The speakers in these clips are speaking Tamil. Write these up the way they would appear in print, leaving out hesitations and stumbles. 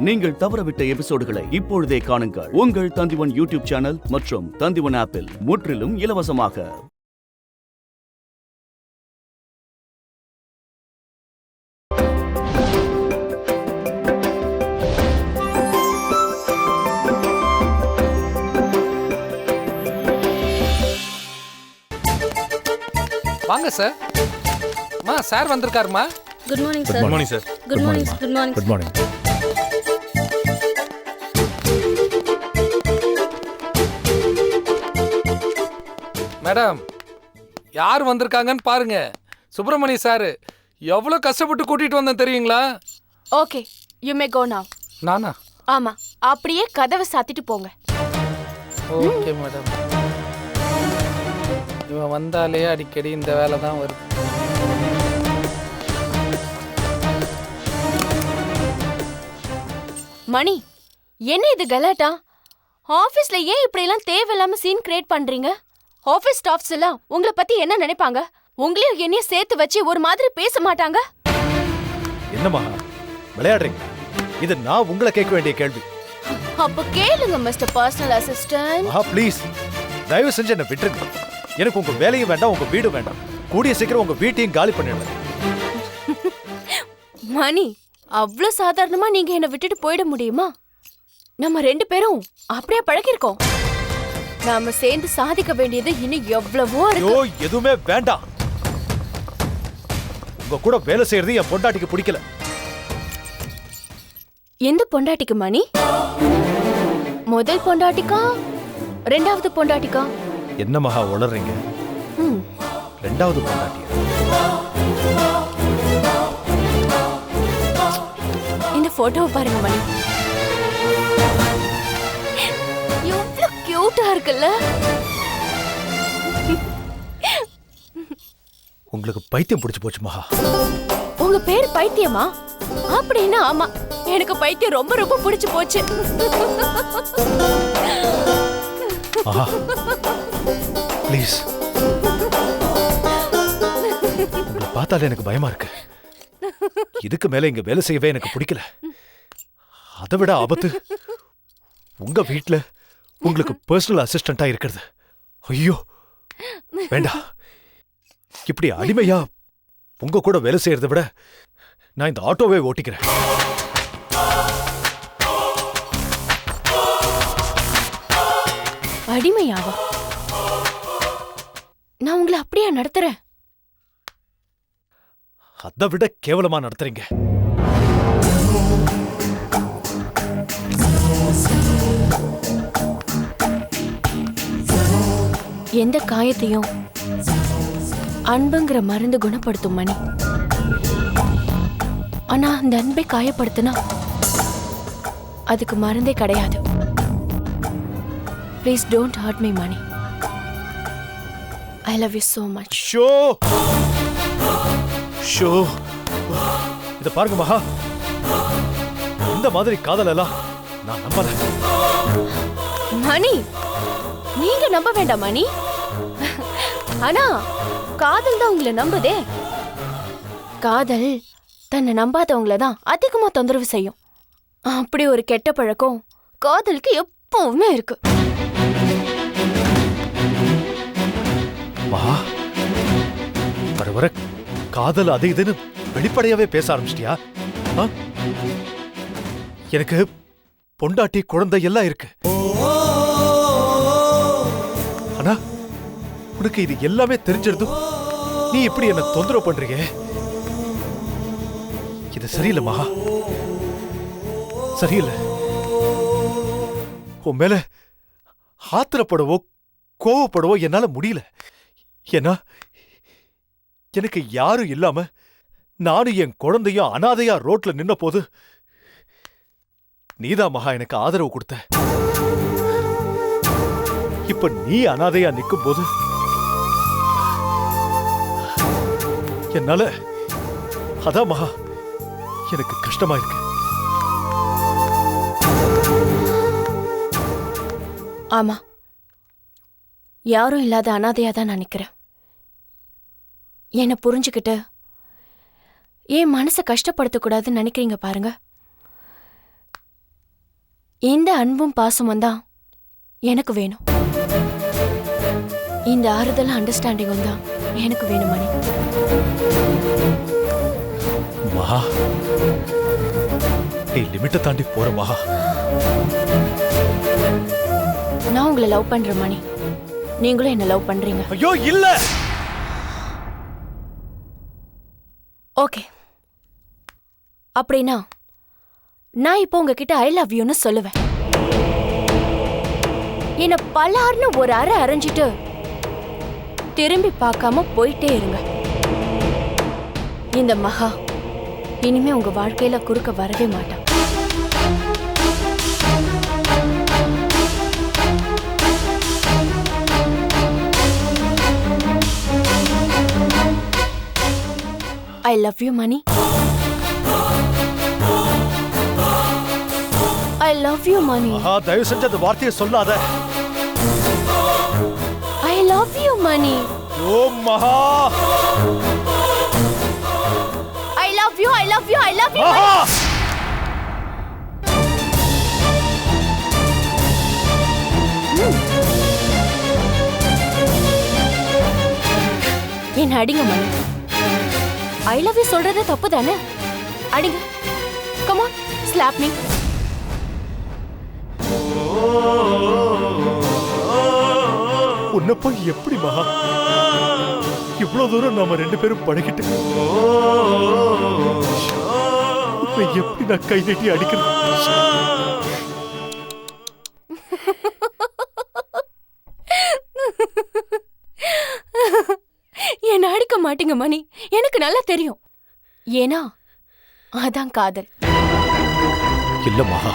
நீங்கள் தவறவிட்ட எபிசோடுகளை இப்பொழுதே காணுங்கள். உங்கள் தந்திவன் யூடியூப் சேனல் மற்றும் தந்திவன் ஆப்பில் முற்றிலும் இலவசமாக. வாங்க சார். சார் வந்திருக்காருமா. Good morning sir. Good morning sir. Good morning. Good morning. Good morning. Madam, யார் வந்திருக்காங்கன்னு பாருங்க. சுப்பிரமணிய சார். எவ்வளவு கஷ்டப்பட்டு கூட்டிட்டு வந்தேன் தெரியுங்களா? ஓகே, யூ மே கோ நவ. நானா? ஆமா, அப்படியே கதவை சாத்திட்டு போங்க. Okay madam. இவன் வந்தாலே அடிக்கடி இந்த வேலை தான் வருது. மணி, என்ன இது கலாட்டா? ஆபீஸ்ல ஏன் இப்படி எல்லாம் தேவையில்லாம சீன் கிரியேட் பண்றீங்க? ஆபீஸ் ஸ்டாஃப்ஸ் எல்லாம் உங்களை பத்தி என்ன நினைப்பாங்க? உங்களையும் என்னையும் சேர்த்து வச்சு ஒரு மாதிரி பேச மாட்டாங்க? என்னம்மா விளையாடுறீங்க? இது நான் உங்களை கேட்க வேண்டிய கேள்வி. அப்ப கேளுங்க மிஸ்டர் பர்சனல் அசிஸ்டன்ட். ப்ளீஸ் தயவு செஞ்சு என்ன விட்டுருங்க. எனக்கு உங்க வேலையும் வேண்டாம், உங்க வீடும் வேண்டாம். கூடிய சீக்கிரம் உங்க வீட்டையும் காலி பண்ணிடுங்க. மணி, அவ்வளவு சாதாரணமா நீங்க என்ன விட்டுட்டு போயிட முடியுமா? நம்ம ரெண்டு பேரும் அப்படியே பழகிருக்கோம். நாம சேர்ந்து சாதிக்க வேண்டியது இன்னும் எவ்வளவோ இருக்கு. ஐயோ, எதுவுமே வேண்டாம். உங்க கூட வேலை செய்யறது என் பொண்டாட்டிக்கு பிடிக்கல. எந்த பொண்டாட்டிக்கு மணி? முதல் பொண்டாட்டிக்கா, ரெண்டாவது பொண்டாட்டிக்கா? என்ன மகா உளறீங்க? ரெண்டாவது பொண்டாட்டியா? இந்த போட்டோவை பாருங்க மணி. எவ்வளவு கியூட்டா இருக்குல்ல? உங்களுக்கு பைத்தியம் பிடிச்சு போச்சு மகா. உங்க பேர் பைத்தியமா? அப்படின்னா ஆமா, எனக்கு பைத்தியம் ரொம்ப ரொம்ப பிடிச்சு போச்சு. மகா ப்ளீஸ், உங்களை பார்த்தாலே எனக்கு பயமா இருக்கு. இதுக்கு மேல இங்க வேலை செய்யவே எனக்கு பிடிக்கல. அதை விட ஆபத்து உங்க வீட்டுல உங்களுக்கு பர்சனல் அசிஸ்டண்டா இருக்கிறது. ஐயோ வேண்டாம். இப்படி அடிமையா உங்க கூட வேலை செய்யறதை விட நான் இந்த ஆட்டோவே ஓட்டிக்கிறேன். அடிமையாவா? நான் உங்களை அப்படியே நடத்துறேன். அதை விட கேவலமா நடத்துறீங்க. எந்த காயத்தையும் அன்புங்கிற மருந்து குணப்படுத்தும் மணி. ஆனா அந்த அன்பை காயப்படுத்தினா அதுக்கு மருந்தே கிடையாது. Please don't hurt me Mani. I love you so much. Show இத பாருங்க மகா, இந்த மாதிரி காதல் எல்லாம் நான் நம்பல. மணி, நீங்க நம்ப வேண்டாம் மணி. ஆனா காதல் தான் உங்களை நம்புதே. காதல் தன்னை நம்பாதவங்கள தான் அதிகமா தொந்தரவு செய்யும். அப்படி ஒரு கெட்ட பழக்கம் காதலுக்கு எப்பவுமே இருக்கு. மகா, வர வர காதல் அது இதுன்னு வெளிப்படையாவே பேச ஆரம்பிச்சிட்டியா? எனக்கு பொண்டாட்டி குழந்தை எல்லாம் இருக்கு. ஆனா உனக்கு இது எல்லாமே தெரிஞ்சிருந்தும் நீ இப்படி என்ன தொந்தரவு பண்றீங்க? இது சரியில்லை மகா, சரியில்லை. உன் மேல ஆத்திரப்படவோ கோவப்படவோ என்னால முடியல. ஏன்னா எனக்கு யாரும் இல்லாம நானும் என் குழந்தையும் அனாதையா ரோட்ல நின்ன போது நீதான் மகா எனக்கு ஆதரவு கொடுத்த. இப்ப நீ அனாதையா நிக்கும் போது என்னால அதான் மகா எனக்கு கஷ்டமா இருக்கு. ஆமா, யாரும் இல்லாத அனாதையா தான் நான் நிக்கிறேன். என்னை புரிஞ்சுக்கிட்டு என் மனசை கஷ்டப்படுத்தக்கூடாதுன்னு நினைக்கிறீங்க பாருங்க. இந்த அன்பும் பாசமும் தான் எனக்கு வேணும். இந்த ஆறுதல் அண்டர்ஸ்டாண்டிங்கும் தான் எனக்கு வேணும் மணி. மகா, நீ லிமிட்டை தாண்டி போற மகா. நான் உங்களை லவ் பண்றேன் மணி. நீங்களும் என்ன லவ் பண்றீங்க. ஐயோ இல்ல. ஓகே, அப்படின்னா நான் இப்போ உங்ககிட்ட ஐ லவ் யூன்னு சொல்லுவேன். என்ன பலார்னு ஒரு அரை அரைஞ்சிட்டு திரும்பி பார்க்காம போயிட்டே இருங்க. இந்த மகா இனிமே உங்க வாழ்க்கையில குறுக்க வரவே மாட்டான். I love you, Mani. I love you, Mani. மகா, தயவு செஞ்சு அந்த வார்த்தையை சொல்லாத. I love you, Mani. ஓ மகா. I love you, I love you, I love you, மகா. Mani. என்ன அடிங்க மணி. ஐ லவ் யூ சொல்றது தப்பு தானே? அடிங்க. Come on, slab me. உன்னை போய் எப்படி மகா இவ்வளவு தூரம் நாம ரெண்டு பேரும் பழகிட்டு உன்னை எப்படி நான் கை நீட்டி அடிக்கிறது? என்ன அடிக்க மாட்டீங்க மணி, எனக்கு நல்லா தெரியும். ஏன்னா அதான் காதல். இல்ல மகா,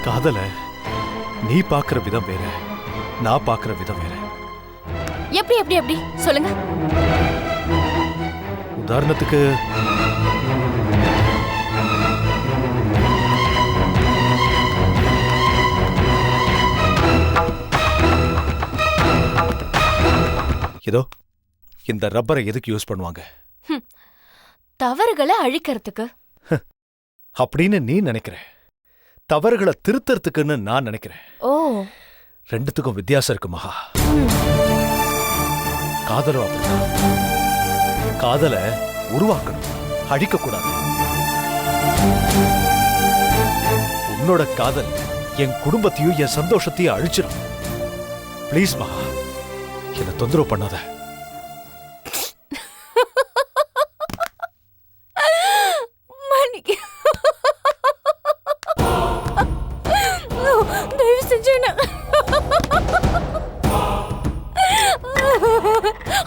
காதல நீ பாக்குற விதம் வேற, நான் பாக்குற விதம் வேற. எப்படி எப்படி எப்படி சொல்லுங்க. உதாரணத்துக்கு இதோ இந்த ரப்பரை எதுக்கு யூஸ் பண்ணுவாங்க? தவறுகளை அழிக்கிறதுக்கு. அப்படின்னு நீ நினைக்கிற, தவறுகளை திருத்தறதுக்குன்னு நான் நினைக்கிறேன். ஓ, ரெண்டுத்துக்கும் வித்தியாசம் இருக்கு மகா. காதலும் அப்படிதான். காதலை உருவாக்கணும், அழிக்க கூடாது. உன்னோட காதல் என் குடும்பத்தையும் என் சந்தோஷத்தையும் அழிச்சிடும். ப்ளீஸ் மகா, என்ன தொந்தரவு பண்ணாத. தயவு செஞ்சு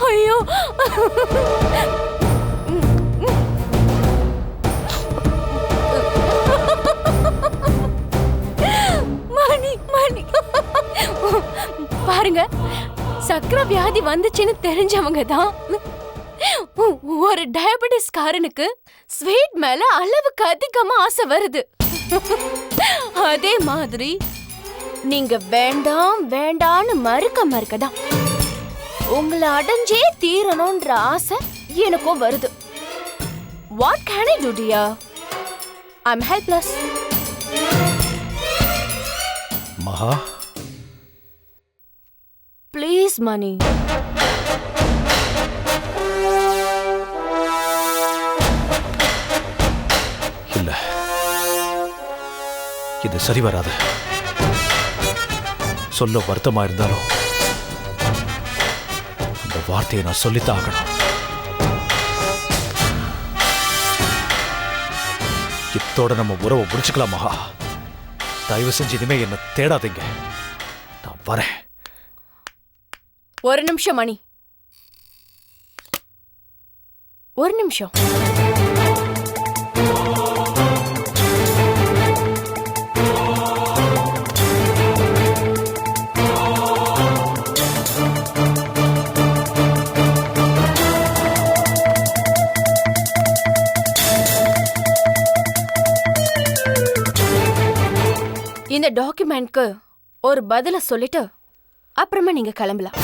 ஐயோ மணி மணி பாருங்க, சக்கரை வியாதி வந்துச்சுன்னு தெரிஞ்சவங்க தான் ஒரு டயபெட்டிஸ் காரனுக்கு ஸ்வீட் மேல அளவுக்கு அதிகமா ஆசை வருது. அதே மாதிரி நீங்க வேண்டாம் வேண்டான்னு மறுக்கதான் உங்களை அடைஞ்சே தீரணும்ன்ற ஆசை எனக்கும் வருது. What can I do dear? I am helpless. Maha, please Mani. இல்ல, இது சரி வராது. சொல்ல வருத்தமா இருந்தாலும் அந்த வார்த்தையை நான் சொல்லித்தான் ஆகணும். இத்தோட நம்ம உறவை முடிச்சுக்கலாம் மகா. தயவு செஞ்சு இனிமே என்ன தேடாதீங்க. நான் வரேன். ஒரு நிமிஷம் மணி, ஒரு நிமிஷம். இந்த டாக்குமெண்ட்க்கு ஒரு பதில சொல்லிட்டு அப்புறமா நீங்க கிளம்பலாம்.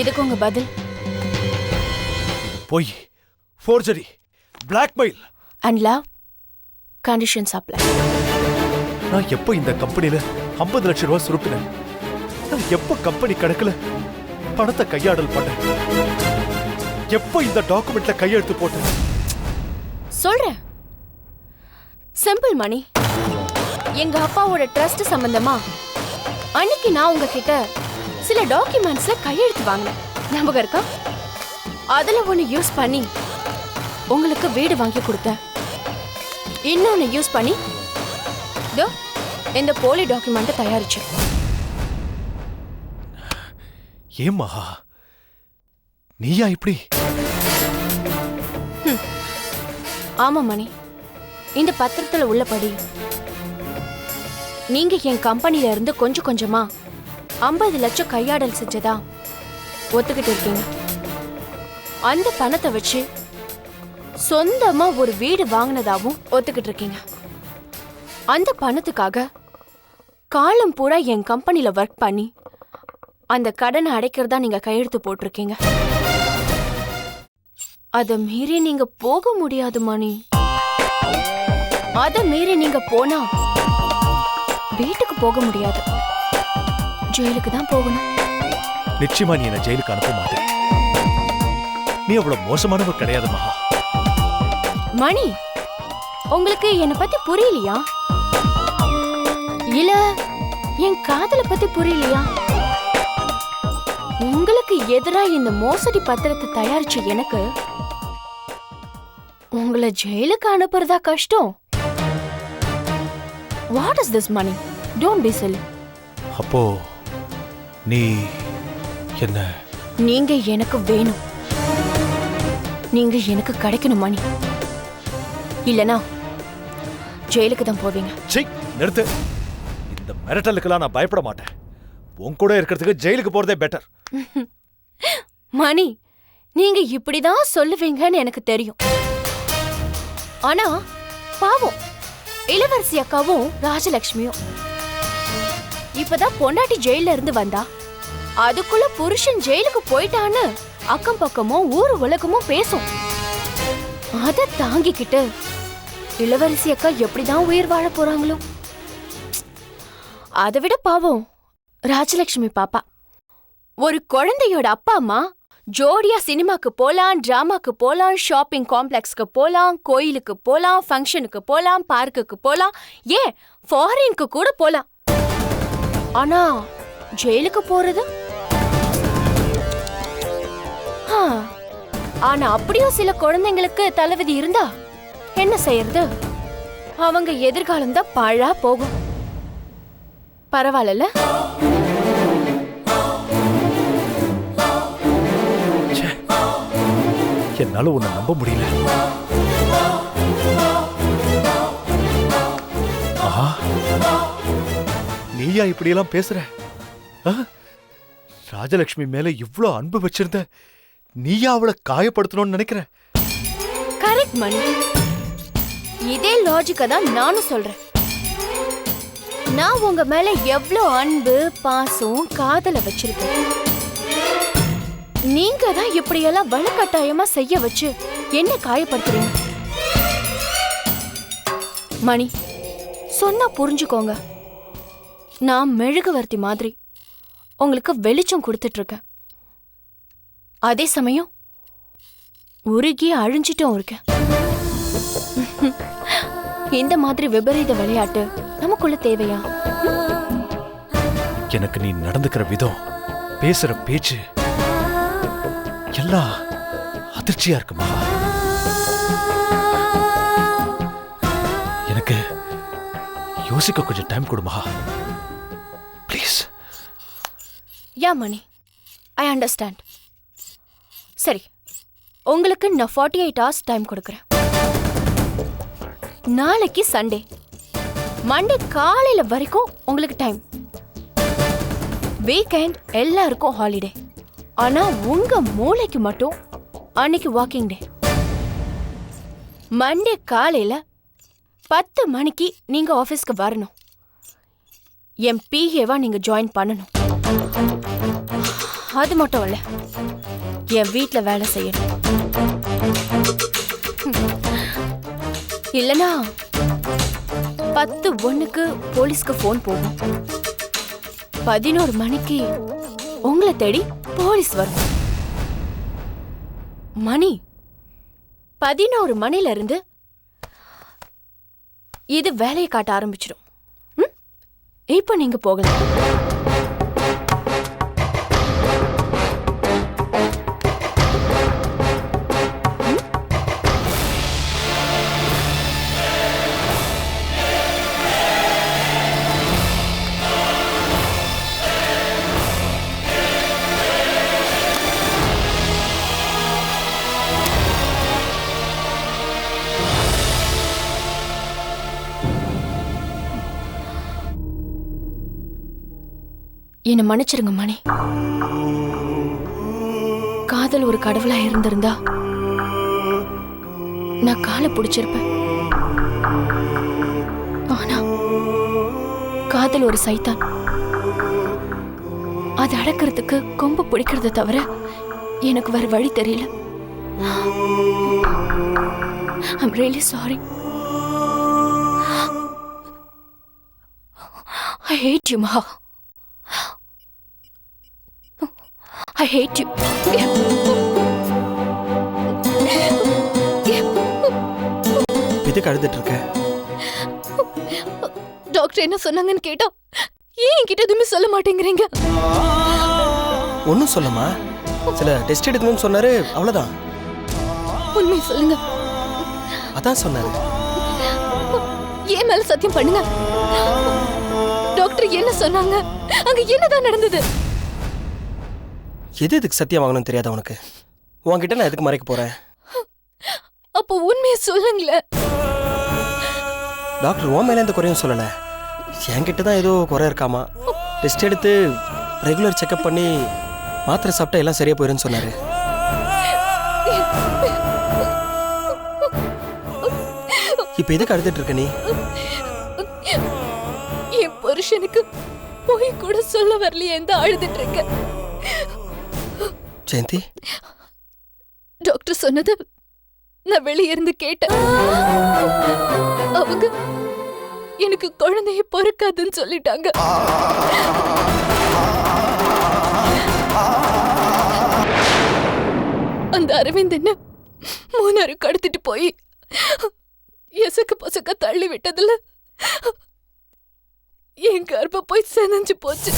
இதுக்கு உங்க பதில்? பொய், forgery, blackmail. And love conditions apply. நான் எப்போ இந்த கம்பெனில 50 லட்சம் ரூபாய் சுருப்பினேன்? நான் எப்போ கம்பெனி கணக்குல பணத்தை கையாடல் பண்ணேன்? எப்போ இந்த டாக்குமெண்ட்ல கையெழுத்து போட்டேன்? சொல்றேன். சிம்பிள் மணி. எங்க அப்பாவோட ட்ரஸ்ட் சம்பந்தமா அன்னைக்கு நான் உங்ககிட்ட சில டாக்குமெண்ட்ஸ்ல கையெழுத்து வாங்கினேன். ஞாபகம் இருக்கா? அதுல ஒன்னு யூஸ் பண்ணி உங்களுக்கு வீடு வாங்கி கொடுத்தேன். இன்னொன்னு யூஸ் பண்ணி இந்த போலி டாக்குமெண்ட் தயாரிச்சேன். ஏம்மா நீயா இப்படி? ஆமா மணி, இந்த பத்திரத்துல உள்ளபடி நீங்க என் கம்பெனில இருந்து கொஞ்சம் கொஞ்சமா 50 லட்சம் கையாடல் செஞ்சதா ஒத்துக்கிட்டு இருக்கீங்க. அந்த பணத்தை வச்சு சொந்தமா ஒரு வீடு வாங்கினதாவும் ஒத்துக்கிட்டு இருக்கீங்க. அந்த பணத்துக்காக காலம் பூரா என் கம்பெனில ஒர்க் பண்ணி அந்த கடனை அடைக்கிறதா நீங்க கையெழுத்து போட்டிருக்கீங்க. அத மீறி நீங்க போக முடியாது மணி. அத மீறி நீங்க போனா வீட்டுக்கு போக முடியாது, ஜெயிலுக்கு தான் போகணும். நிச்சயமா நீ என்ன ஜெயிலுக்கு அனுப்ப மாட்டேன். நீ அவ்வளவு மோசமானவ கிடையாது மகா. மணி, உங்களுக்கு என்ன பத்தி புரியலையா? இல்ல என் காதல பத்தி புரியலையா? உங்களுக்கு எதிரா இந்த மோசடி பத்திரத்தை தயாரிச்ச எனக்கு உங்களை ஜெயிலுக்கு அனுப்புறதா கஷ்டம். What is this money? Don't be silly. அப்போ நீ என்ன? நீங்க எனக்கு வேணும். நீங்க எனக்கு கிடைக்கணும் மணி. இல்லனா ஜெயிலுக்கு தான் போவீங்க. சீ, நிறுத்து. இந்த மிரட்டலுக்கெல்லாம் நான் பயப்பட மாட்டேன். உன் கூட இருக்கிறதுக்கு ஜெயிலுக்கு போறதே பெட்டர். மணி, நீங்க இப்படிதான் சொல்லுவீங்கன்னு எனக்கு தெரியும். ஆனா பாவம் இளவரசி அக்காவும் ராஜலட்சுமியும் இப்பதான் பொண்டாட்டி ஜெயில இருந்து வந்தா, அதுக்குள்ள புருஷன் ஜெயிலுக்கு போயிட்டான்னு அக்கம் பக்கமும் ஊரு உலகமும் பேசும். அத தாங்கிக்கிட்டு இளவரசி அக்கா எப்படிதான் உயிர் வாழ போறாங்களோ. அதை விட பாவம் ராஜலட்சுமி பாப்பா. ஒரு குழந்தையோட அப்பா அம்மா ஜோடியா சினிமாக்கு போலாம், டிராமாக்கு போலாம், ஷாப்பிங் காம்ப்ளெக்ஸ்க்கு போலாம், கோயிலுக்கு போலாம், ஃபங்க்ஷனுக்கு போலாம், பார்க்குக்கு போலாம், ஏன் ஃபாரினுக்கு கூட போலாம். ஆனா ஜெயிலுக்கு போறது? ஆனா அப்படியும் சில குழந்தைங்களுக்கு தலைவிதி இருந்தா என்ன செய்யறது? அவங்க எதிர்காலம் தான் பாழா போகும். பரவாயில்ல. என்னால உன்னை நம்ப முடியல. ஆஹா, நீயா இப்படியெல்லாம் பேசுற? ராஜலட்சுமி மேல இவ்ளோ அன்பு வச்சிருந்த நீயா அவளை காயப்படுத்தணும்னு நினைக்கிற? கரெக்ட் மணி. இதே லாஜிக்க தான் நானும் சொல்றேன். நான் உங்க மேல எவ்ளோ அன்பு, பாசம், காதல வச்சிருக்கேன். நீங்க தான் இப்படியெல்லாம் வலுக்கட்டாயமா செய்ய வச்சு என்ன காயப்படுத்துறீங்க? மணி, சொன்னா புரிஞ்சுக்கோங்க. நான் மெழுகுவர்த்தி மாதிரி உங்களுக்கு வெளிச்சம் கொடுத்துட்டு இருக்கேன். அதே சமயம் உருகி அழிஞ்சிட்டும் இருக்கேன். இந்த மாதிரி விபரீத விளையாட்டு நமக்குள்ள தேவையா? எனக்கு நீ நடந்துக்கிற விதம், பேசுற பேச்சு எல்லாம் அதிர்ச்சியா இருக்குமா? எனக்கு யோசிக்க கொஞ்சம் டைம் கொடுமா please. Yeah money, I understand. சரி, உங்களுக்கு நான் 48 hours டைம் கொடுக்குறேன். நாளைக்கு சண்டே, மண்டே காலையில வரைக்கும் உங்களுக்கு டைம். வீக்கெண்ட் எல்லாருக்கும் ஹாலிடே. ஆனா உங்க மூளைக்கு மட்டும் அன்னைக்கு வாக்கிங் டே. மண்டே காலையில 10 மணிக்கு நீங்க ஆபீஸ்க்கு வரணும். என் பிஏவா நீங்க ஜாயின் பண்ணணும். அது மட்டும் இல்ல, என் வீட்ல வேலை செய்யணும். இல்லனா 10:01 போலீஸ்க்கு போன் போகும். 11 மணிக்கு உங்களை தேடி போலீஸ் வரும். மணி 11 மணில இருந்து இது வேலையை காட்ட ஆரம்பிச்சிடும். இப்ப நீங்க போகலாம். என்னை மன்னிச்சிருங்க மணி. காதல் ஒரு கடவுளா இருந்திருந்தா நான் காலை பிடிச்சிருப்பேன். ஆனா காதல் ஒரு சைத்தான். அதை அடக்கிறதுக்கு கொம்பு பிடிக்கிறத தவிர எனக்கு வேற வழி தெரியல. I'm really sorry. I hate you, Maha. I hate you. இதுக்கு அழுதுட்டு இருக்க? டாக்டர் என்ன சொன்னாங்கன்னு கேட்டா ஏன் என்கிட்ட எதுவுமே சொல்ல மாட்டேங்கிறீங்க? ஒன்னும் சொல்லமா, சில டெஸ்ட் எடுக்கணும்னு சொன்னாரு, அவ்வளவுதான். உண்மை சொல்லுங்க. அதான் சொன்னாரு. ஏன் மேல சத்தியம் பண்ணுங்க. டாக்டர் என்ன சொன்னாங்க? அங்க என்னதான் நடந்தது? எது எதுக்கு சத்தியம் வாங்கணும்னு தெரியாத உனக்கு? உன்கிட்ட நான் எதுக்கு மறைக்க போறேன்? அப்போ உண்மையை சொல்லுங்களேன். டாக்டர் உன் மேல எந்த குறையும் சொல்லல. என்கிட்ட தான் ஏதோ குறை இருக்காமா. டெஸ்ட் எடுத்து ரெகுலர் செக்அப் பண்ணி மாத்திரை சாப்பிட்டா எல்லாம் சரியா போயிருன்னு சொன்னாரு. இப்ப எதுக்கு அழுதுட்டு இருக்க நீ? என் புருஷனுக்கு போய் கூட சொல்ல வரலையே எந்த அழுதுட்டு இருக்க? ஜெயந்தி, டாக்டர் சொன்னது நான் வெளியே இருந்து கேட்டேன். அவங்க எனக்கு குழந்தைய பொறுக்காதுன்னு சொல்லிட்டாங்க. அந்த அரவிந்த் என்ன மூணாறு கடத்திட்டு போய் எசக்கு பசக்க தள்ளி விட்டதுல என் கர்ப்ப போய் செனஞ்சு போச்சு.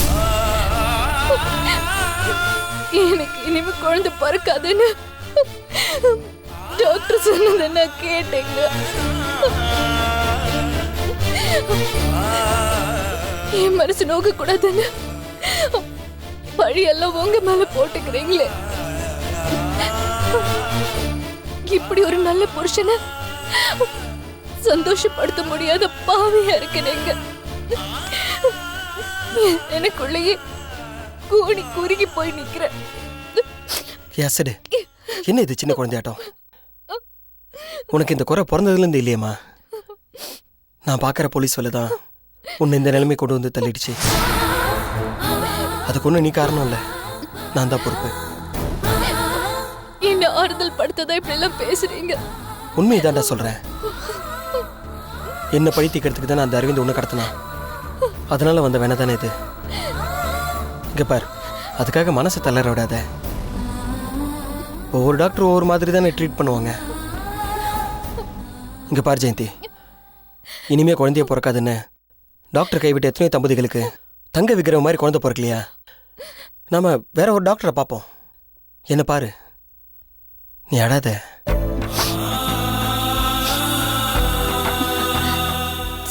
எனக்கு இனிமே குழந்தை பிறக்காதுன்னு டாக்டர் சொன்னதை நான் கேட்டேங்க. என் மனசு நோக்க கூடாதுன்னு பழியெல்லாம் உங்க மேல போட்டுக்கிறீங்களே. இப்படி ஒரு நல்ல புருஷனை சந்தோஷப்படுத்த முடியாத பாவியா இருக்கிறீங்க. எனக்குள்ளேயே கூடி குறுகி போய் நிக்கிறேன். யாசடு, என்ன இது சின்ன குழந்தையாட்டம்? உனக்கு இந்த குறை பிறந்ததுல இருந்து இல்லையம்மா. நான் பாக்குற போலீஸ் வேலை தான் உன்னை இந்த நிலைமை கொண்டு வந்து தள்ளிடுச்சு. அதுக்கு ஒண்ணு நீ காரணம் இல்ல, நான் தான் பொறுப்பு. என்ன ஆறுதல் படுத்ததா இப்படி எல்லாம் பேசுறீங்க? உண்மைதான்டா சொல்றேன். என்ன பழி தீக்கிறதுக்கு தான் அந்த அரவிந்த் ஒண்ணு கடத்தினா. அதனால வந்த வேணா தானே இது. இங்க பார், அதுக்காக மனசை தளர விடாத. ஒவ்வொரு டாக்டர் ஒவ்வொரு மாதிரி தானே ட்ரீட் பண்ணுவாங்க. இங்க பார் ஜெயந்தி, இனிமே குழந்தைய பிறக்காதுன்னு டாக்டர் கைவிட்ட எத்தனையோ தம்பதிகளுக்கு தங்க விக்கிரகம் மாதிரி குழந்தை பிறக்கலையா? நாம வேற ஒரு டாக்டரை பார்ப்போம். என்ன பாரு, நீ அழாத.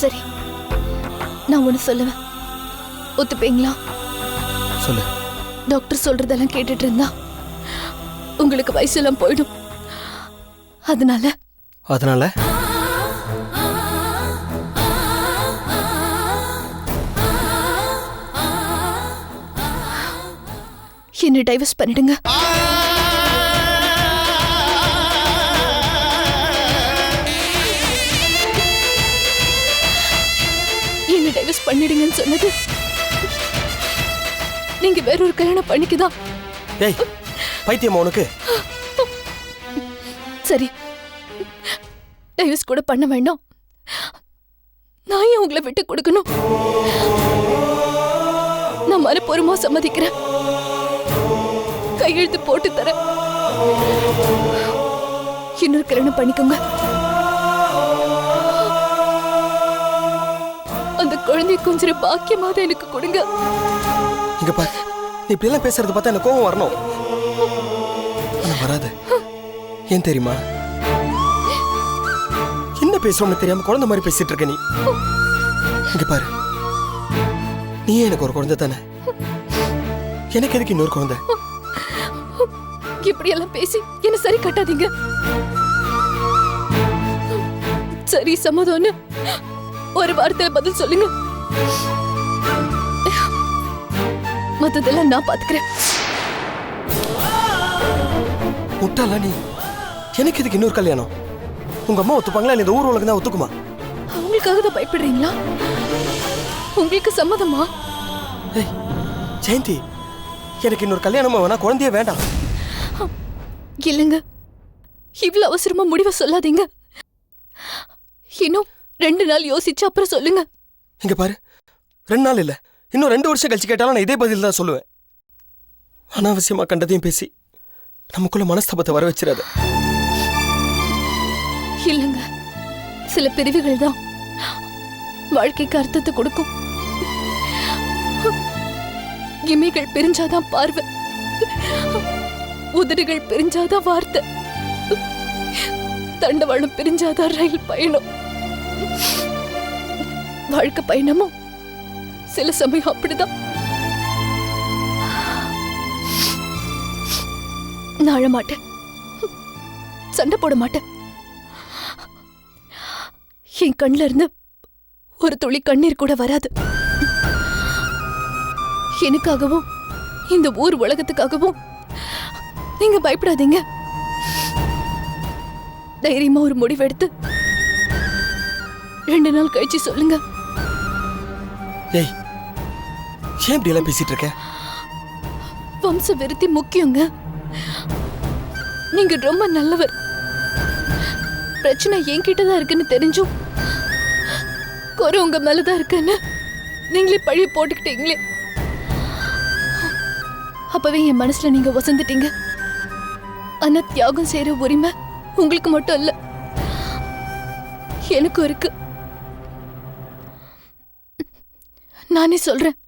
சரி, நான் ஒண்ணு சொல்லுவேன், ஒத்துப்பீங்களா? சொல்லு. டாக்டர் சொல்றதெல்லாம் கேட்டுட்டு இருந்தா உங்களுக்கு வயசெல்லாம் போயிடும். அதனால என்ன டைவர்ஸ் பண்ணிடுங்க. என்ன டைவர்ஸ் பண்ணிடுங்கன்னு சொன்னது நீங்க வேற ஒரு கல்யாணம் பண்ணிக்குதான் ஏய் பைத்தியமா உனக்கு? சரி, டைவர்ஸ் கூட பண்ண வேண்டாம். நான் ஏன் உங்களை விட்டு கொடுக்கணும்? நான் மனப்பூர்வமா சம்மதிக்கிறேன். கையெழுத்து போட்டு தரேன். இன்னொரு கல்யாணம் பண்ணிக்கோங்க. அந்த குழந்தைய கொஞ்சம் பாக்கியமாவது எனக்கு கொடுங்க. இங்க பாரு, நீ இப்படி எல்லாம் பேசுறது பார்த்தா எனக்கு கோவம் வரணும். ஆனா வராது. ஏன் தெரியுமா? என்ன பேசுறோம்னு தெரியாம குழந்தை மாதிரி பேசிட்டு இருக்க நீ. இங்க பாரு, நீ எனக்கு ஒரு குழந்தை தானே, எனக்கு எதுக்கு இன்னொரு குழந்தை? இப்படி எல்லாம் பேசி என்ன சரி கட்டாதீங்க. சரி சம்மதம்னு ஒரு வார்த்தையில பதில் சொல்லுங்க. மத்ததெல்லாம் நான் பாத்துக்கிறேன். முட்டாளா நீ? எனக்கு எதுக்கு இன்னொரு கல்யாணம்? உங்க அம்மா ஒத்துப்பாங்களா இல்ல இந்த ஊர் உலகம் தான் ஒத்துக்குமா? அவங்களுக்காக தான் பயப்படுறீங்களா? உங்களுக்கு சம்மதமா? ஏய் ஜெயந்தி, எனக்கு இன்னொரு கல்யாணமா வேணா, குழந்தையே வேண்டாம். இல்லைங்க, இவ்வளவு அவசரமா முடிவை சொல்லாதீங்க. இன்னும் 2 நாள் யோசிச்சு அப்புறம் சொல்லுங்க. இங்க பாரு, 2 நாள் இல்ல, இன்னும் 2 வருஷம் கழிச்சு கேட்டாலும் நான் இதே பதில் தான் சொல்லுவேன். அனாவசியமா கண்டதையும் பேசி நமக்குள்ள மனஸ்தாபத்தை வர வச்சிடாத. இல்லைங்க, சில பிரிவுகள் தான் வாழ்க்கைக்கு அர்த்தத்தை கொடுக்கும். இமைகள் பிரிஞ்சாதான் பார்வை, உதடுகள் பிரிஞ்சாதான் வார்த்தை, தண்டவாளம் பிரிஞ்சாதான் ரயில் பயணம். வாழ்க்கை பயணமும் சில சமயம் அப்படிதான். நான் அழ மாட்டேன், சண்டை போட மாட்டேன். என் கண்ணில இருந்து ஒரு துளி கண்ணீர் கூட வராது. எனக்காகவும் இந்த ஊர் உலகத்துக்காகவும் நீங்க பயப்படாதீங்க. தைரியமா ஒரு முடிவெடுத்து 2 நாள் கழிச்சு சொல்லுங்க. ஏய், ஏன் இப்படி எல்லாம் பேசிட்டு இருக்க? வம்ச விருத்தி முக்கியங்க. நீங்க ரொம்ப நல்லவர். பிரச்சனை என்கிட்டதான் இருக்குன்னு தெரிஞ்சும் குறை உங்க மேலதான் இருக்குன்னு நீங்களே பழிய போட்டுக்கிட்டீங்களே. அப்பவே என் மனசுல நீங்க வசந்துட்டீங்க. ஆனா தியாகம் செய்யற உரிமை உங்களுக்கு மட்டும் இல்ல, எனக்கும் இருக்கு. நானே சொல்றேன்,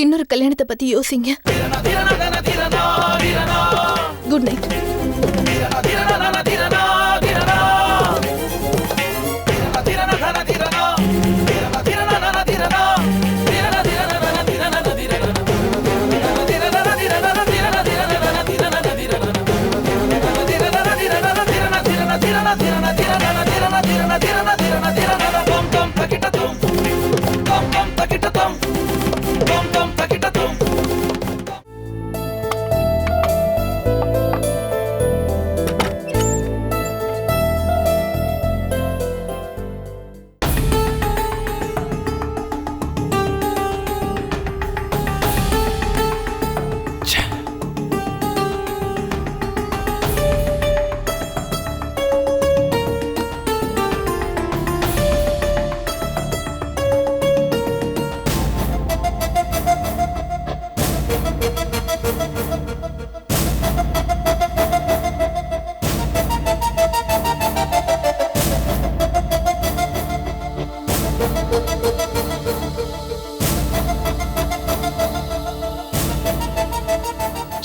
இன்னொரு கல்யாணத்தை பத்தி யோசிங்க. Good night.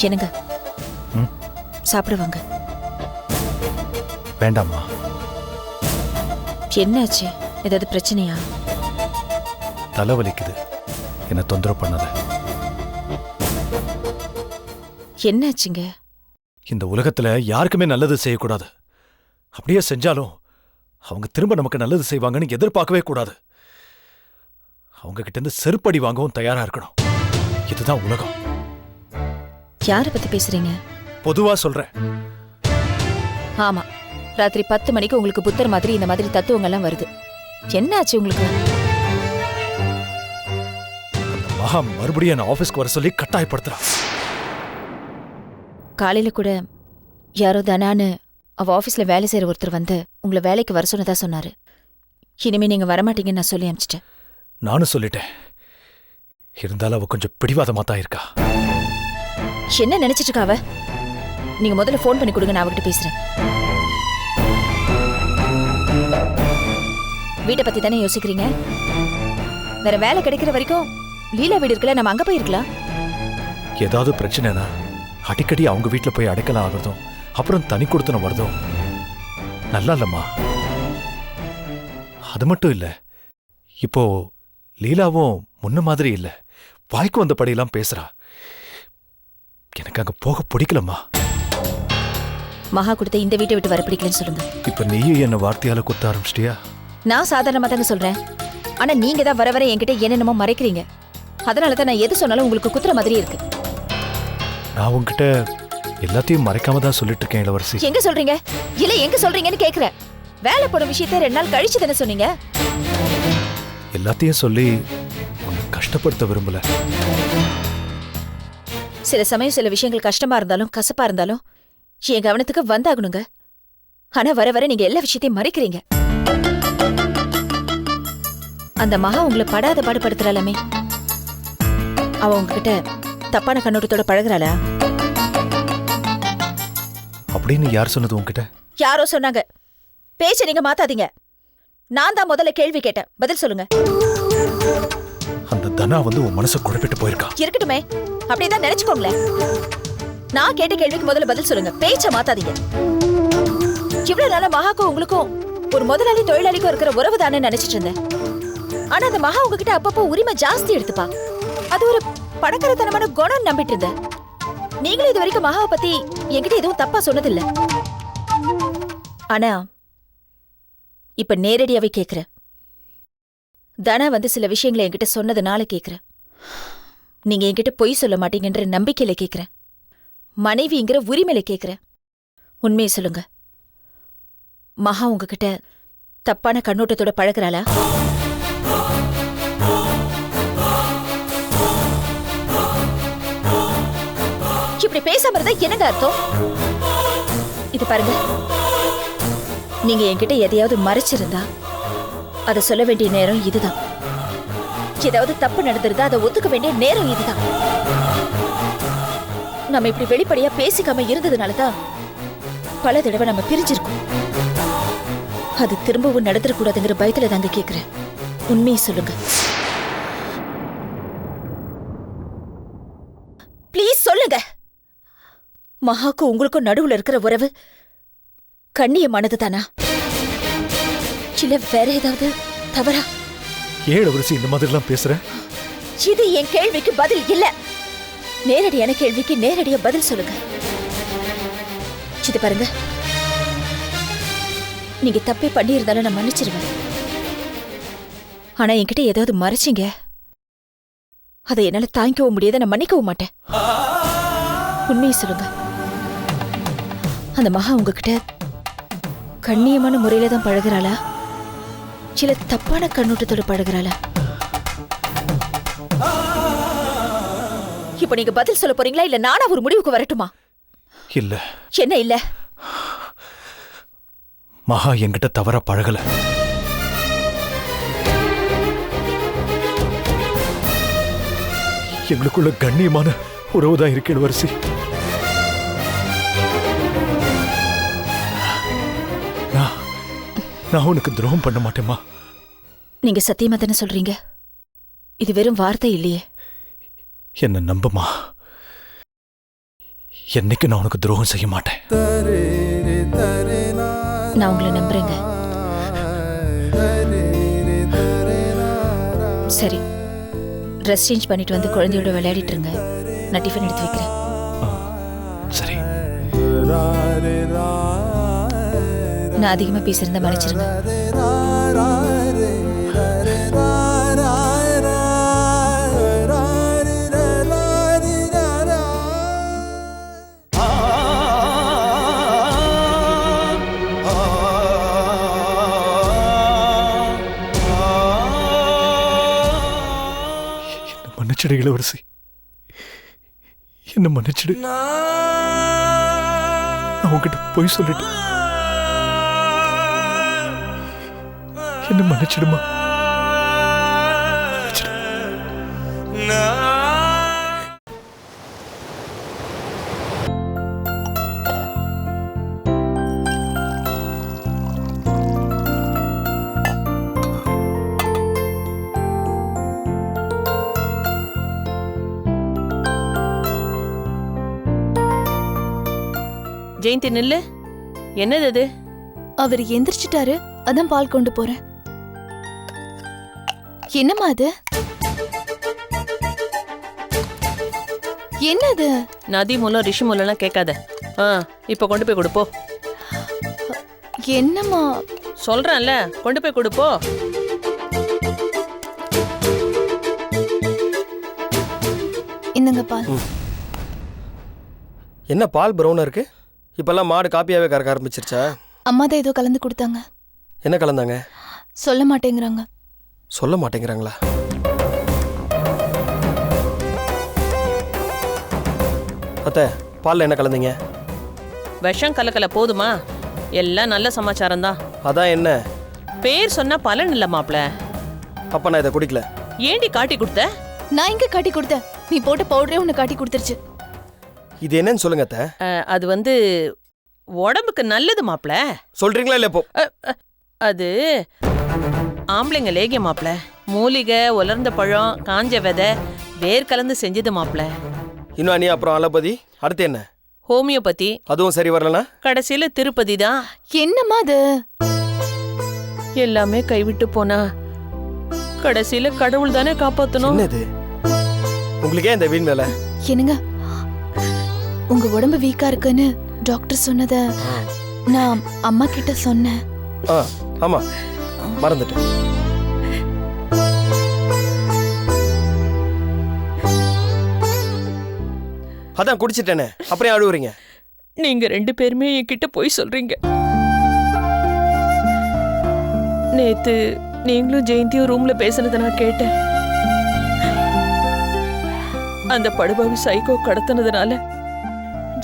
என்னங்க சாப்பிடுவாங்க. வேண்டாம்மா. என்னாச்சு? ஏதாவது பிரச்சனையா? தலைவலிக்குது, என்ன தொந்தரவு பண்ணாத. என்னாச்சுங்க? இந்த உலகத்துல யாருக்குமே நல்லது செய்யக்கூடாது. அப்படியே செஞ்சாலும் அவங்க திரும்ப நமக்கு நல்லது செய்வாங்கன்னு எதிர்பார்க்கவே கூடாது. அவங்க கிட்ட இருந்து செருப்படி வாங்கவும் தயாரா இருக்கணும். இதுதான் உலகம். யாரை பத்தி பேசுறீங்க? பொதுவா சொல்றேன். ஆமா, ராத்திரி 10 மணிக்கு உங்களுக்கு புத்தர் மாதிரி இந்த மாதிரி தத்துவங்கள்லாம் வருது. என்னாச்சு உங்களுக்கு? மகா மறுபடியும் என்ன ஆபீஸ்க்கு வர சொல்லி கட்டாயப்படுத்துறா. காலையில கூட யாரோ தனான்னு அவ ஆபீஸ்ல வேலை செய்யற ஒருத்தர் வந்து உங்களை வேலைக்கு வர சொன்னதா சொன்னாரு. இனிமே நீங்க வரமாட்டீங்கன்னு நான் சொல்லி அனுப்பிச்சிட்டேன். நானும் சொல்லிட்டேன். இருந்தாலும் அவ கொஞ்சம் பிடிவாதமா தான் இருக்கா. என்ன நினைச்சிட்டு இருக்கா அவ? நீங்க முதல்ல ஃபோன் பண்ணி கொடுங்க, நான் அவகிட்ட பேசுறேன். வீட்டை பத்தி தானே யோசிக்கிறீங்க? வேற வேலை கிடைக்கிற வரைக்கும் லீலா வீடு இருக்குல்ல, நம்ம அங்க போயிருக்கலாம். ஏதாவது பிரச்சனைனா அடிக்கடி அவங்க வீட்டுல போய் அடைக்கலாம் ஆகுறதும் அப்புறம் தனி கொடுத்தனம் வருதும் நல்லா இல்லம்மா. அது மட்டும் இல்ல, இப்போ லீலாவும் முன்ன மாதிரி இல்ல, வாய்க்கு வந்தபடியெல்லாம் பேசுறா. எனக்கு அங்க போக பிடிக்கலம்மா. மகா கொடுத்த இந்த வீட்டை விட்டு வர பிடிக்கலன்னு சொல்லுங்க. இப்ப நீயும் என்ன வார்த்தையால குத்த ஆரம்பிச்சிட்டியா? நான் சாதாரணமா தாங்க சொல்றேன். ஆனா நீங்க தான் வர வர என்கிட்ட என்னென்னமோ மறைக்கிறீங்க. அதனாலதான் நான் எது சொன்னாலும் உங்களுக்கு குத்துற மாதிரி இருக்கு. நான் உன்கிட்ட எல்லாத்தையும் மறைக்காம தான் சொல்லிட்டு இருக்கேன் இளவரசி. எங்க சொல்றீங்க? இல்ல எங்க சொல்றீங்கன்னு கேக்குறேன். வேலை போன விஷயத்தை 2 நாள் கழிச்சு தானே சொன்னீங்க. எல்லாத்தையும் சொல்லி உன்னை கஷ்டப்படுத்த விரும்பல. சில சமயம் சில விஷயங்கள் கஷ்டமா இருந்தாலும் கசப்பா இருந்தாலும் என் கவனத்துக்கு வந்தாகணுங்க. ஆனா வர வர நீங்க எல்லா விஷயத்தையும் மறைக்கிறீங்க. அந்த மகா உங்களை படாத பாடுபடுத்துறாளாமே, அவ உங்ககிட்ட தப்பான கண்ணோட்டத்தோட பழகுறாளா? அப்படின்னு யார் சொன்னது உன்கிட்ட? யாரோ சொன்னாங்க. பேச்ச நீங்க மாத்தாதீங்க. நான் தான் முதல்ல கேள்வி கேட்டேன், பதில் சொல்லுங்க. அந்த தனா வந்து உன் மனசை குழப்பிட்டு போயிருக்கா. இருக்கட்டுமே, அப்படிதான் நினைச்சுக்கோங்களேன். நான் கேட்ட கேள்விக்கு முதல்ல பதில் சொல்லுங்க, பேச்ச மாத்தாதீங்க. இவ்வளவு நாளா மகாக்கும் உங்களுக்கும் ஒரு முதலாளி தொழிலாளிக்கும் இருக்கிற உறவு தானே நினைச்சிட்டு இருந்தேன். ஆனா அந்த மகா உங்ககிட்ட அப்பப்போ உரிமை ஜாஸ்தி எடுத்துப்பா. அது ஒரு பணக்காரத்தனமான குணம் நம்பிட்டு இருந்தேன். நீங்களும் இது வரைக்கும் மகாவை பத்தி என்கிட்ட எதுவும் தப்பா சொன்னதில்ல. ஆனா இப்ப நேரடியாவே கேக்குறேன். தனா வந்து சில விஷயங்களை என்கிட்ட சொன்னதுனால கேக்குறேன். நீங்க என்கிட்ட பொய் சொல்ல மாட்டீங்கன்ற நம்பிக்கையில கேக்குறேன். மனைவிங்கிற உரிமையில கேக்குறேன். உண்மையை சொல்லுங்க, மகா உங்ககிட்ட தப்பான கண்ணோட்டத்தோட பழகுறாளா? இப்படி பேசாம இருந்தா என்னங்க அர்த்தம்? இது பாருங்க, நீங்க என்கிட்ட எதையாவது மறைச்சிருந்தா அதை சொல்ல வேண்டிய நேரம் இதுதான். ஏதாவது தப்பு நடந்திருந்தா அதை ஒத்துக்க வேண்டிய நேரம் இதுதான். நம்ம இப்படி வெளிப்படையா பேசிக்காம இருந்ததுனாலதான் பல தடவை நம்ம பிரிஞ்சிருக்கோம். அது திரும்பவும் நடந்துடக்கூடாதுங்கிற பயத்துல தாங்க கேக்குறேன். உண்மையை சொல்லுங்க, ப்ளீஸ் சொல்லுங்க. மகாக்கும் உங்களுக்கும் நடுவுல இருக்கிற உறவு கண்ணியமானது தானா, இல்ல வேற ஏதாவது தவறா? ஏன் இளவரசி இந்த மாதிரி எல்லாம் பேசுற? இது என் கேள்விக்கு பதில் இல்ல. நேரடியான கேள்விக்கு நேரடியா பதில் சொல்லுங்க. இது பாருங்க, நீங்க தப்பே பண்ணியிருந்தாலும் நான் மன்னிச்சிருவேன். ஆனா என்கிட்ட ஏதாவது மறைச்சிங்க, அதை என்னால தாங்கிக்கவும் முடியாத, நான் மன்னிக்கவும் மாட்டேன். உண்மையை சொல்லுங்க, அந்த மகா உங்ககிட்ட கண்ணியமான முறையில தான் பழகுறாளா, சில தப்பான கண்ணோட்டத்தோட பழகுறாளா? இப்ப நீங்க பதில் சொல்ல போறீங்களா, இல்ல நானா ஒரு முடிவுக்கு வரட்டுமா? இல்ல. என்ன இல்ல? மகா என்கிட்ட தவறா பழகல. எங்களுக்குள்ள கண்ணியமான உறவுதான் இருக்கு இளவரசி. நான் உனக்கு துரோகம் பண்ண மாட்டேம்மா. நீங்க சத்தியமா தானே சொல்றீங்க? இது வெறும் வார்த்தை இல்லையே. என்ன நம்புமா, என்னைக்கு நான் உனக்கு துரோகம் செய்ய மாட்டேன். நான் உங்களை நம்புறேங்க. சரி, ட்ரெஸ் சேஞ்ச் பண்ணிட்டு வந்து குழந்தையோட விளையாடிட்டு இருங்க. நான் டிஃபன் எடுத்து வைக்கிறேன். சரி. நான் அதிகமா பேசியிருந்தா மன்னிச்சிருங்க. மன்னிச்சிடு சாரி இளவரசி, என்ன மன்னிச்சிடு. நான் உங்ககிட்ட போய் சொல்லிட்டு என்ன மன்னிச்சிடுமா. ஜெயந்தி நில்லு. என்னது அது? அவர் எந்திரிச்சிட்டாரு, அதான் பால் கொண்டு போறேன். என்னம்மா அது? என்னது? நதி மூலம் ரிஷி மூலம்லாம் கேட்காத. இப்ப கொண்டு போய் கொடுப்போ. என்னம்மா சொல்றேன்ல, கொண்டு போய் கொடுப்போ. இந்தங்க பால். என்ன பால் ப்ரௌனா இருக்கு? இப்பெல்லாம் மாடு காப்பியாவே கறக்க ஆரம்பிச்சிருச்சா? அம்மா தான் ஏதோ கலந்து கொடுத்தாங்க. என்ன கலந்தாங்க? சொல்ல மாட்டேங்கிறாங்க. சொல்ல மாட்டேங்கிறாங்களா? அத்தை, பால்ல என்ன கலந்தீங்க? விஷம் கலக்கல போதுமா? எல்லாம் நல்ல சமாச்சாரம் தான். அதான் என்ன? பேர் சொன்னா பலன் இல்ல மாப்ள. அப்ப நான் இதை குடிக்கல. ஏண்டி காட்டி கொடுத்த? நான் இங்க காட்டி கொடுத்தேன், நீ போட்ட பவுடரே உன்னை காட்டி கொடுத்துருச்சு. இது என்னன்னு சொல்லுங்க அத்தை. அது வந்து உடம்புக்கு நல்லது மாப்ள. சொல்றீங்களா இல்ல? இப்போ அது ஆம்பளைங்க லேகிய மாப்ள. மூலிகை, உலர்ந்த பழம், காஞ்ச விதை, வேர் கலந்து செஞ்சது மாப்ள. இன்னும் நீ அப்புறம் அலோபதி, அடுத்து என்ன? ஹோமியோபதி. அதுவும் சரி வரலனா கடைசியில திருப்பதி தான். என்னம்மா அது? எல்லாமே கைவிட்டு போனா கடைசியில கடவுள் தானே காப்பாத்தணும். என்னது? உங்களுக்கே இந்த வீண் மேல என்னங்க, உங்க உடம்பு வீக்கா இருக்குன்னு டாக்டர் சொன்னத நான் அம்மா கிட்ட சொன்னேன். ஆமா, மறந்துட்டேன். அதான் குடிச்சிட்டேனே, அப்புறம் அழுவுறீங்க. நீங்க 2 பேருமே என்கிட்ட போய் சொல்றீங்க. நேத்து நீங்களும் ஜெயந்தியும் ரூம்ல பேசினதை நான் கேட்டேன். அந்த படுபாவி சைக்கோ கடத்தினதுனால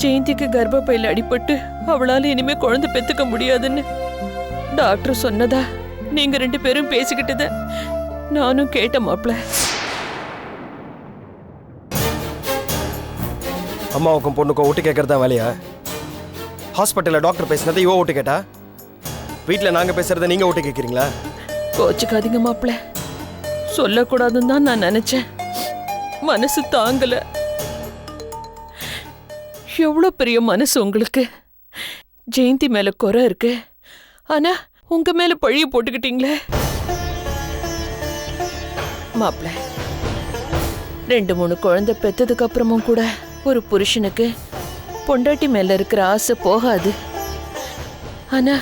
ஜெயந்திக்கு கர்ப்பப்பையில அடிபட்டு அவளால இனிமே குழந்தை பெத்துக்க முடியாதுன்னு டாக்டர் சொன்னதா நீங்க 2 பேரும் பேசிக்கிட்டத நானும் கேட்ட மாப்ள. அம்மாவுக்கும் பொண்ணுக்கும் ஓட்டு கேட்கறதா வேலையா? ஹாஸ்பிட்டல்ல டாக்டர் பேசினதை இவ ஓட்டு கேட்டா, வீட்டில் நாங்க பேசுறத நீங்க ஓட்டு கேட்குறீங்களா? கோச்சுக்காதீங்க மாப்ள, சொல்லக்கூடாதுன்னு தான் நான் நினைச்சேன். மனசு தாங்கல. எவ்வளோ பெரிய மனசு உங்களுக்கு. ஜெயந்தி மேல குறை இருக்கு, ஆனா உங்க மேல பழிய போட்டுக்கிட்டீங்களே மாப்ள. 2-3 குழந்தை பெத்ததுக்கு அப்புறமும் கூட ஒரு புருஷனுக்கு பொண்டாட்டி மேல இருக்கிற ஆசை போகாது. ஆனா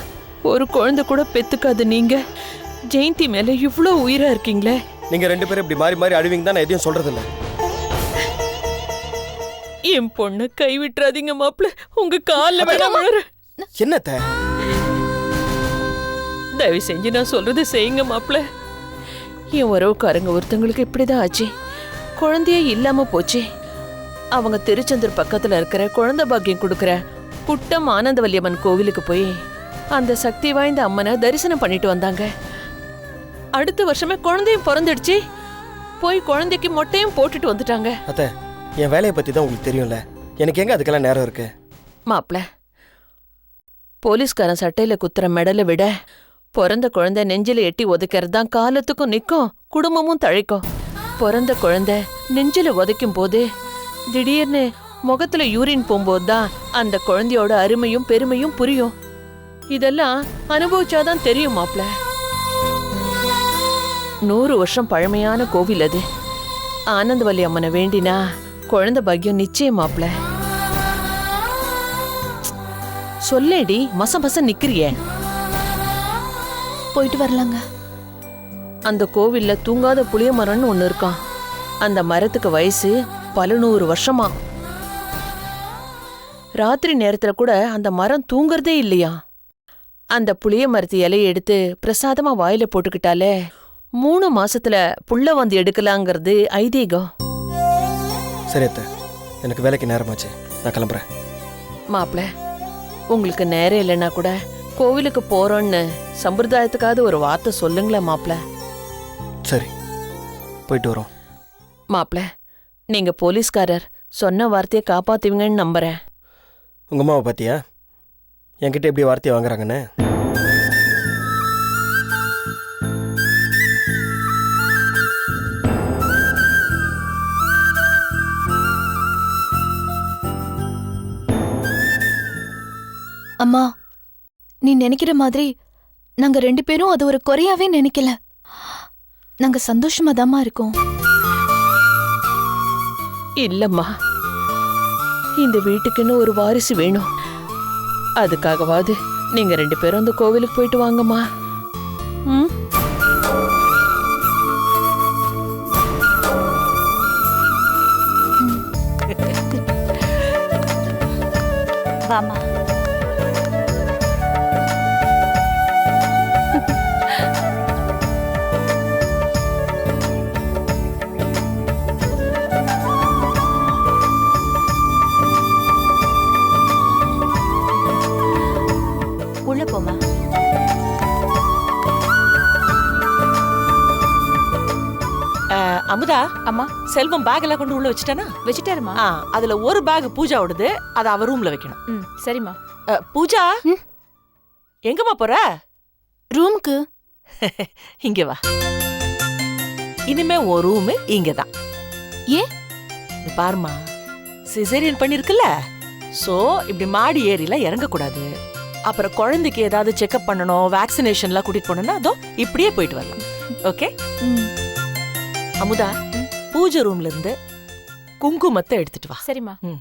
ஒரு குழந்தை கூட பெத்துக்காது நீங்க ஜெயந்தி மேல இவ்ளோ உயிரா இருக்கீங்களே. நீங்க 2 பேரும் இப்படி மாறி மாறி அழுவீங்க தான், நான் எதையும் சொல்றது இல்ல. என் பொண்ணை கைவிட்டுறாதீங்க மாப்ள, உங்க கால்ல வேணாம் விழுற. என்னத்த? தயவு செஞ்சு நான் சொல்றது செய்யுங்க மாப்ள. என் உறவுக்காரங்க ஒருத்தங்களுக்கு இப்படிதான் ஆச்சு, குழந்தையே இல்லாம போச்சு. அவங்க திருச்செந்தூர் பக்கத்துல இருக்கிற குழந்தை பாக்கியம் கொடுக்கற குட்டம் ஆனந்தவல்லியம்மன் கோவிலுக்கு போய் அந்த சக்தி வாய்ந்த அம்மனை தரிசனம் பண்ணிட்டு வந்தாங்க. அடுத்த வருஷமே குழந்தையும் பிறந்துடுச்சு. போய் குழந்தைக்கு மொட்டையும் போட்டுட்டு வந்துட்டாங்க. அத்த, என் வேலையை பத்தி தான் உங்களுக்கு தெரியும்ல, எனக்கு எங்க அதுக்கெல்லாம் நேரம் இருக்கு? மாப்ள, போலீஸ்காரன் சட்டையில குத்துற மெடலை விட பிறந்த குழந்தை நெஞ்சில எட்டி உதைக்கிறது தான் காலத்துக்கும் நிக்கும், குடும்பமும் தழைக்கும். பிறந்த குழந்தை நெஞ்சில உதைக்கும் போது திடீர்னு முகத்துல யூரின் போகும்போது தான் அந்த குழந்தையோட அருமையும் பெருமையும் புரியும். இதெல்லாம் அனுபவிச்சாதான் தெரியும் மாப்ள. 100 வருஷம் பழமையான கோவில் அது. ஆனந்தவல்லி அம்மனை வேண்டினா குழந்தை பாக்கியம் நிச்சயம் மாப்ள. சொல்லேடி, மச நிக்கிறியே. போயிட்டு வரலாங்க. அந்த கோவில்ல தூங்காத புளிய மரம்னு ஒண்ணு இருக்கான். அந்த மரத்துக்கு வயசு பல 100 வருஷமா. ராத்திரி நேரத்துல கூட அந்த மரம் தூங்குறதே இல்லையா. அந்த புளிய மரத்து இலையை எடுத்து பிரசாதமா வாயில போட்டுக்கிட்டாலே 3 மாசத்துல புள்ள வந்து எடுக்கலாங்கிறது ஐதீகம். சரி அத்தை, எனக்கு வேலைக்கு நேரமாச்சு, நான் கிளம்புறேன். மாப்பிள்ள, உங்களுக்கு நேரம் இல்லைன்னா கூட கோவிலுக்கு போறோன்னு சம்பிரதாயத்துக்காவது ஒரு வார்த்தை சொல்லுங்களேன் மாப்பிள்ள. சரி, போயிட்டு வரோம். மாப்பிள்ள, நீங்க போலீஸ்காரர், சொன்ன வார்த்தையை காப்பாத்துவீங்கன்னு நம்புறேன். உங்கள் அம்மாவை பார்த்தியா என்கிட்ட எப்படி வார்த்தையை வாங்குறாங்கன்னு? அம்மா, நீ நினைக்கிற மாதிரி நாங்க 2 பேரும் அது ஒரு குறையாவே நினைக்கல. நாங்க சந்தோஷமா தாம்மா இருக்கோம். இல்லம்மா, இந்த வீட்டுக்குன்னு ஒரு வாரிசு வேணும். அதுக்காகவாது நீங்க 2 பேரும் அந்த கோவிலுக்கு போயிட்டு வாங்கம்மா. ம். வாமா. உள்ள போமா. அமுதா, அம்மா, செல்வம் பேக் எல்லாம் கொண்டு உள்ள வச்சுட்டானா? வச்சுட்டாருமா? அதுல ஒரு பேக் பூஜாவோடது, அதை அவ ரூம்ல வைக்கணும். ம், சரிம்மா. பூஜா, எங்கம்மா போற? ரூமுக்கு. இங்க வா. இனிமே ஒரு ரூம் இங்கதான். ஏன்? பாருமா, சிசேரியன் பண்ணிருக்குல்ல, சோ இப்படி மாடி ஏறிலாம் இறங்கக்கூடாது. அப்புறம் குழந்தைக்கு ஏதாவது செக்அப் பண்ணணும், வேக்சினேஷன்லாம் கூட்டிட்டு போனோம்னா அதோ இப்படியே போயிட்டு வரலாம். ஓகே? அமுதா, பூஜை ரூம்ல இருந்து குங்குமத்தை எடுத்துட்டு வா. சரிம்மா. ம்.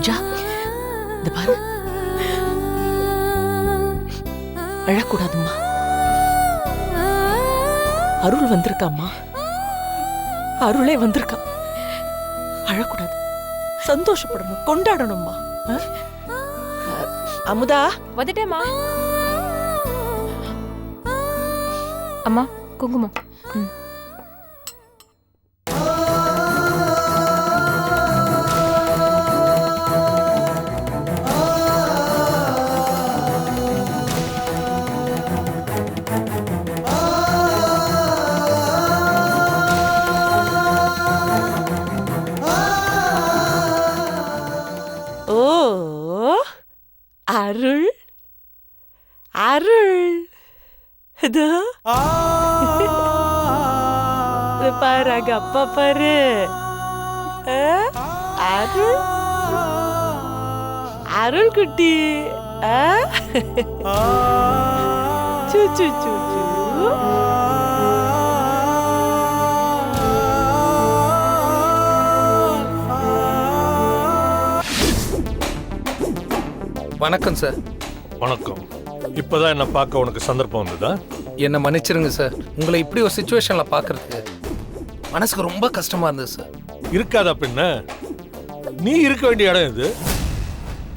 பூஜா, இந்த பாரு, அழக்கூடாதும்மா. அருள் வந்திருக்காம்மா, அருளே வந்திருக்கா. அழக்கூடாது, சந்தோஷப்படணும், கொண்டாடணும்மா. அமுதா, வந்துட்டேம்மா. அம்மா, குங்குமம். ம். ஓ அருள், அருள், இதோ இது பாரு, அங்க அப்பா பாரு. அருள், அருள் குட்டி. சூ சூ சூ சூ. வணக்கம் சார். வணக்கம். இப்பதான் என்ன பார்க்க உனக்கு சந்தர்ப்பம் வந்ததா? என்ன மன்னிச்சிருங்க சார், உங்களை இப்படி ஒரு சுச்சுவேஷன்ல பார்க்கறதுக்கு மனசுக்கு ரொம்ப கஷ்டமா இருந்தது சார். இருக்காதா பின்ன? நீ இருக்க வேண்டிய இடம் இது.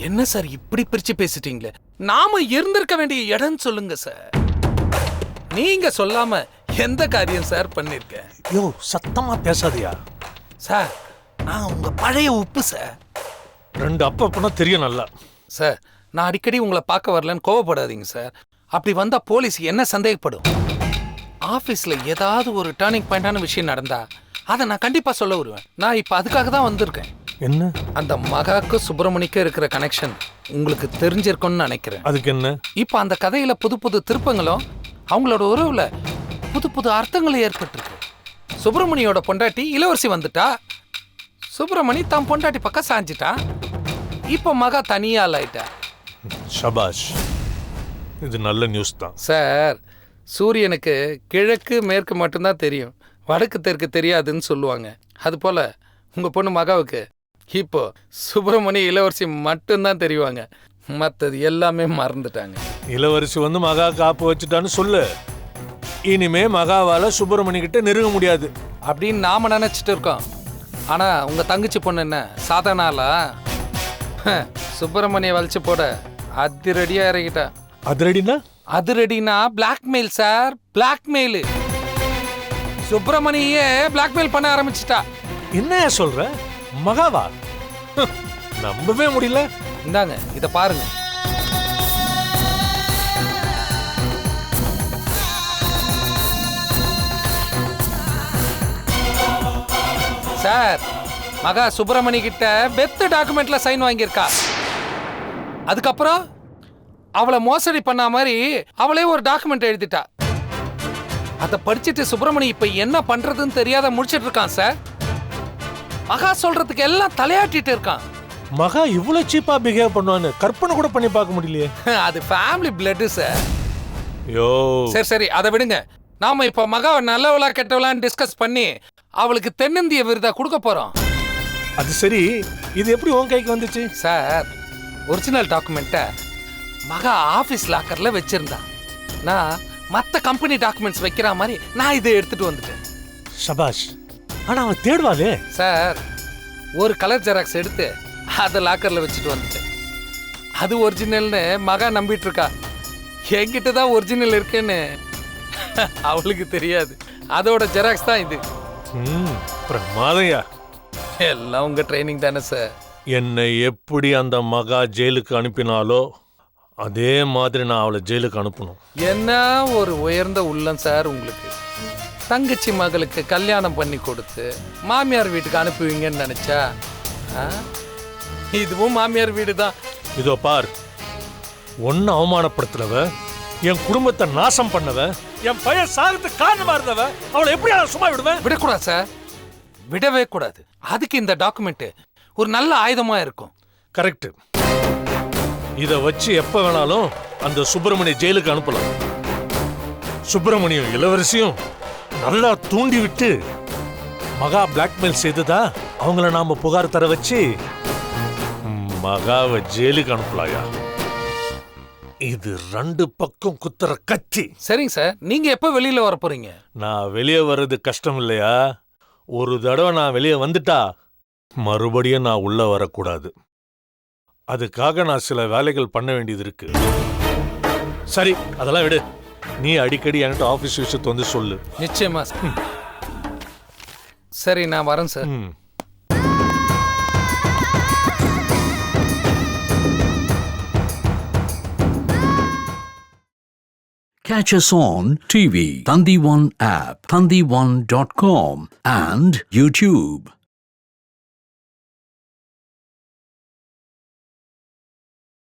என்ன சார் இப்படி பிரிச்சு பேசிட்டீங்களே? நாம இருந்திருக்க வேண்டிய இடம்னு சொல்லுங்க சார். நீங்க சொல்லாம எந்த காரியம் சார் பண்ணிருக்கேன்? யோ, சத்தமா பேசாதியா சார். நான் உங்க பழைய உப்பு சார். 2 அப்பனா தெரியும் நல்லா. சார், நான் அடிக்கடி உங்களை பார்க்க வரலன்னு கோவப்படாதீங்க சார். அப்படி வந்தா போலீஸ் என்ன சந்தேகப்படும். ஆஃபீஸில் ஏதாவது ஒரு டேர்னிங் பாயிண்டான விஷயம் நடந்தா அதை நான் கண்டிப்பாக சொல்ல வருவேன். நான் இப்போ அதுக்காக தான் வந்திருக்கேன். என்ன? அந்த மகாக்கும் சுப்பிரமணிக்கும் இருக்கிற கனெக்ஷன் உங்களுக்கு தெரிஞ்சிருக்கும்னு நினைக்கிறேன். அதுக்கு என்ன? இப்போ அந்த கதையில் புது புது திருப்பங்களும் அவங்களோட உறவில் புது புது அர்த்தங்களும் ஏற்பட்டிருக்கு. சுப்பிரமணியோட பொண்டாட்டி இளவரசி வந்துட்டா, சுப்பிரமணி தான் பொண்டாட்டி பக்கம் சாஞ்சிட்டா, இப்போ மகா தனியால் ஆயிட்டா. ஷபாஷ், இது நல்ல நியூஸ் தான் சார். சூரியனுக்கு கிழக்கு மேற்கு மட்டும்தான் தெரியும், வடக்கு தெற்கு தெரியாதுன்னு சொல்லுவாங்க. அதுபோல் உங்க பொண்ணு மகாவுக்கு இப்போ சுப்பிரமணிய இளவரசி மட்டும்தான் தெரிவாங்க. மற்றது எல்லாமே மறந்துட்டாங்க. இளவரசி வந்து மகா காப்பு வச்சுட்டான்னு சொல்லு. இனிமே மகாவால சுப்பிரமணி கிட்ட நெருங்க முடியாது அப்படின்னு நாம நினைச்சிட்டு இருக்கோம். ஆனா உங்க தங்கச்சி பொண்ணு என்ன சாதனால சுப்பிரமணிய வலிச்சு போட அதிரடியா இறங்கிட்டா. அதிரடினா? அதிரடினா பிளாக்மெயில் சார், பிளாக்மெயில். சுப்பிரமணியே பிளாக்மெயில் பண்ண ஆரம்பிச்சிட்டா. என்ன சொல்ற? மகாவா? நம்பவே முடியல. இந்தாங்க இத பாருங்க. சார், மகா சுப்பிரமணி கிட்ட பெத்து டாக்குமெண்ட்ல சைன் வாங்கியிருக்கா. அதுக்கப்புறம் அவளை மோசடி பண்ண மாதிரி அவளே ஒரு டாக்குமெண்ட் எழுதிட்டா. அதை படிச்சுட்டு சுப்பிரமணி இப்ப என்ன பண்றதுன்னு தெரியாத முடிச்சிட்டு இருக்கான் சார். மகா சொல்றதுக்கு எல்லாம் தலையாட்டிட்டு இருக்கான். மகா இவ்வளவு சீப்பா பிஹேவ் பண்ணுவான்னு கற்பனை கூட பண்ணி பார்க்க முடியலையே. அது ஃபேமிலி பிளட் சார். யோ சரி சரி அதை விடுங்க. நாம இப்ப மகாவை நல்லவளா கெட்டவளான்னு டிஸ்கஸ் பண்ணி அவளுக்கு தென்னிந்திய விருதா கொடுக்க போறோம். அது சரி, இது எப்படி உன் கைக்கு வந்துச்சு? சார், ஒரிஜினல் டாக்குமெண்ட்டை மகா ஆபீஸ் லாக்கர்ல வச்சிருந்தா. நான் மற்ற கம்பெனி டாக்குமெண்ட்ஸ் வைக்கிற மாதிரி நான் இதை எடுத்துட்டு வந்துட்டேன். சபாஷ். ஆனா அவன் தேடுவாளே. சார், ஒரு கலர் ஜெராக்ஸ் எடுத்து அதை லாக்கர்ல வச்சுட்டு வந்துட்டேன். அது ஒரிஜினல்னு மகா நம்பிட்டு இருக்கா. என்கிட்ட தான் ஒரிஜினல் இருக்குன்னு அவளுக்கு தெரியாது. அதோட ஜெராக்ஸ் தான் இது. பிரமாதையா. எல்லாம் உங்க ட்ரைனிங் தானே சார். என்னை எப்படி அந்த மகா ஜெயிலுக்கு அனுப்பினாலோ அதே மாதிரி நான் அவளை ஜெயிலுக்கு அனுப்பணும். என்ன ஒரு உயர்ந்த உள்ளம் சார் உங்களுக்கு. தங்கச்சி மகளுக்கு கல்யாணம் பண்ணி கொடுத்து மாமியார் வீட்டுக்கு அனுப்புவீங்கன்னு நினைச்சா இதுவும் மாமியார் வீடு தான். இதோ பார், ஒன்னு அவமானப்படுத்துறவ, என் குடும்பத்தை நாசம் பண்ணவ, என் பையன் சாகத்துக்கு காரணமா இருந்தவ, அவளை எப்படி சும்மா விடுவேன்? விடக்கூடாது சார், விடவே கூடாது. அதுக்கு இந்த டாக்குமெண்ட் ஒரு நல்ல ஆயுதமா இருக்கும். கரெக்ட். இத வச்சு எப்ப வேணாலும் அந்த சுப்பிரமணிய ஜெயிலுக்கு அனுப்பலாம். சுப்பிரமணியம் இளவரசியும் நல்லா தூண்டி விட்டு மகா பிளாக்மெயில் செய்ததா அவங்கள நாம புகார் தர வச்சு மகாவை ஜெயிலுக்கு அனுப்பலாயா? இது ரெண்டு பக்கம் குத்துற கத்தி. சரிங்க சார், நீங்க எப்ப வெளியில வர போறீங்க? நான் வெளியே வர்றது கஷ்டம் இல்லையா? ஒரு தடவை நான் வெளியே வந்துட்டா மறுபடியும் நான் உள்ள வரக்கூடாது. அதுக்காக நான் சில வேலைகள் பண்ண வேண்டியது இருக்கு. சரி, அதெல்லாம் விடு. நீ அடிக்கடி என்கிட்ட ஆபீஸ் விஷயத்தை வந்து சொல்லு. நிச்சயமா சார். சரி, நான் வரேன் sir. Catch us on TV, Thandivan app, thandivan.com and YouTube.